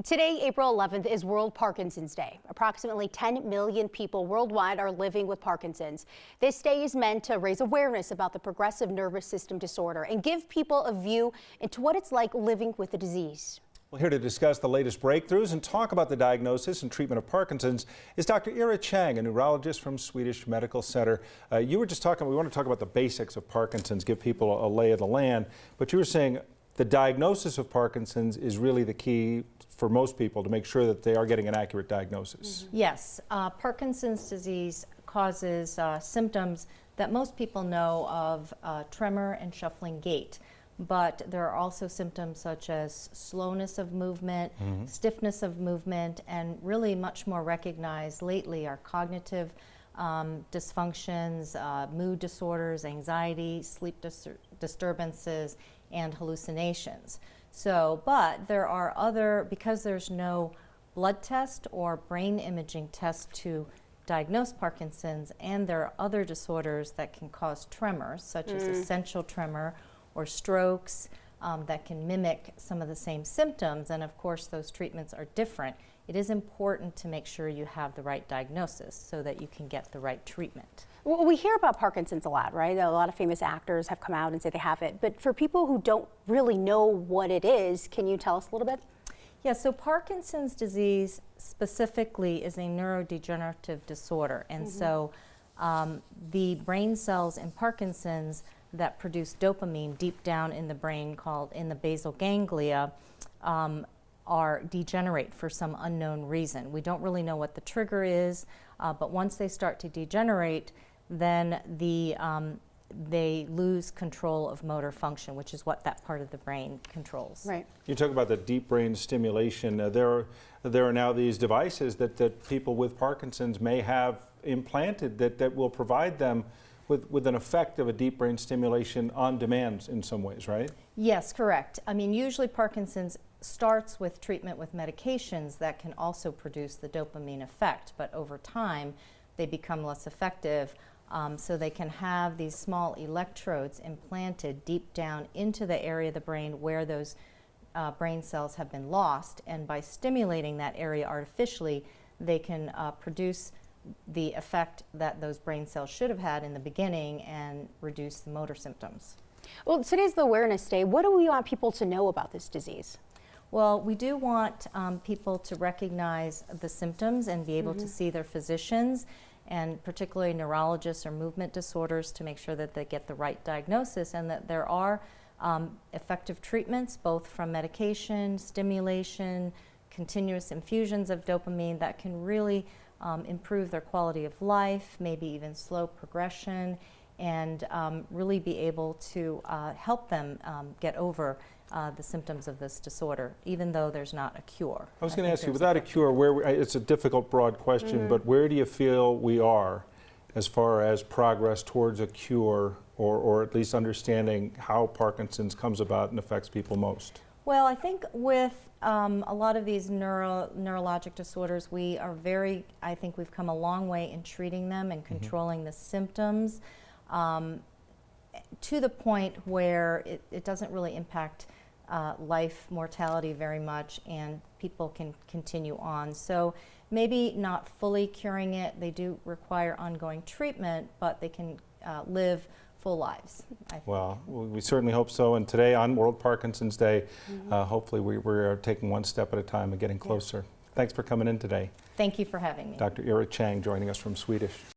Today, April 11th, is World Parkinson's Day. Approximately 10 million people worldwide are living with Parkinson's. This day is meant to raise awareness about the progressive nervous system disorder and give people a view into what it's like living with the disease. Well, here to discuss the latest breakthroughs and talk about the diagnosis and treatment of Parkinson's is Dr. Ira Chang, a neurologist from Swedish Medical Center. You were just talking, we want to talk about the basics of Parkinson's, give people a lay of the land, but you were saying the diagnosis of Parkinson's is really the key for most people to make sure that they are getting an accurate diagnosis. Yes, Parkinson's disease causes symptoms that most people know of tremor and shuffling gait. But there are also symptoms such as slowness of movement, stiffness of movement, and really much more recognized lately are cognitive dysfunctions, mood disorders, anxiety, sleep disturbances, and hallucinations. So, but there are other, because there's no blood test or brain imaging test to diagnose Parkinson's, and there are other disorders that can cause tremors, such as essential tremor, or strokes that can mimic some of the same symptoms, and of course those treatments are different. It is important to make sure you have the right diagnosis so that you can get the right treatment. Well, we hear about Parkinson's a lot, right? A lot of famous actors have come out and say they have it, but for people who don't really know what it is, can you tell us a little bit? Yeah, so Parkinson's disease specifically is a neurodegenerative disorder, and so the brain cells in Parkinson's that produce dopamine deep down in the brain, called in the basal ganglia, are degenerate for some unknown reason. We don't really know what the trigger is, but once they start to degenerate, then they lose control of motor function, which is what that part of the brain controls. Right. You talk about the deep brain stimulation. There are now these devices that people with Parkinson's may have implanted that will provide them with an effect of a deep brain stimulation on demand in some ways, right? Yes, correct. I mean, usually Parkinson's starts with treatment with medications that can also produce the dopamine effect, but over time they become less effective. So they can have these small electrodes implanted deep down into the area of the brain where those brain cells have been lost, and by stimulating that area artificially, they can produce the effect that those brain cells should have had in the beginning and reduce the motor symptoms. Well, today's the Awareness Day. What do we want people to know about this disease? Well, we do want people to recognize the symptoms and be able to see their physicians, and particularly neurologists or movement disorders, to make sure that they get the right diagnosis, and that there are effective treatments both from medication, stimulation, continuous infusions of dopamine that can really improve their quality of life, maybe even slow progression, and really be able to help them get over the symptoms of this disorder, even though there's not a cure. I was going to ask you, without a cure, it's a difficult, broad question, but where do you feel we are as far as progress towards a cure, or at least understanding how Parkinson's comes about and affects people most? Well, I think with a lot of these neurologic disorders, I think we've come a long way in treating them and controlling the symptoms to the point where it doesn't really impact life mortality very much, and people can continue on. So maybe not fully curing it, they do require ongoing treatment, but they can live full lives. Well, we certainly hope so. And today, on World Parkinson's Day, hopefully we're taking one step at a time and getting closer. Thanks for coming in today. Thank you for having me. Dr. Ira Chang joining us from Swedish.